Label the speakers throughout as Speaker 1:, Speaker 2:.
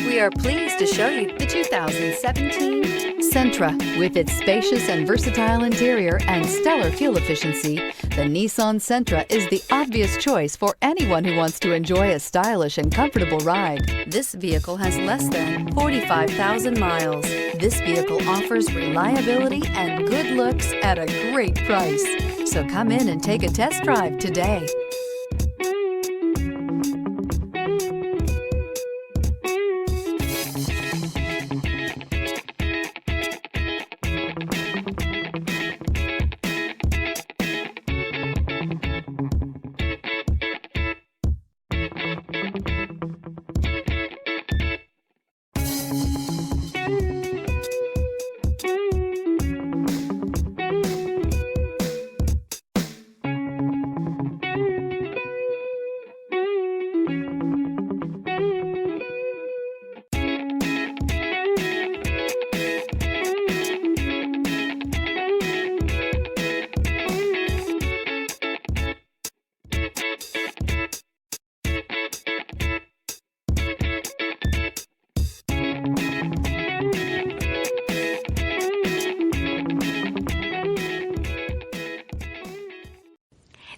Speaker 1: We are pleased to show you the 2017 Sentra. With its spacious and versatile interior and stellar fuel efficiency, the Nissan Sentra is the obvious choice for anyone who wants to enjoy a stylish and comfortable ride. This vehicle has less than 45,000 miles. This vehicle offers reliability and good looks at a great price. So come in and take a test drive today.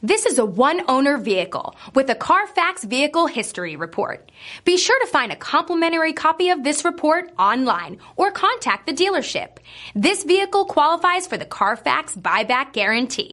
Speaker 2: This is a one-owner vehicle with a Carfax Vehicle History Report. Be sure to find a complimentary copy of this report online or contact the dealership. This vehicle qualifies for the Carfax Buyback Guarantee.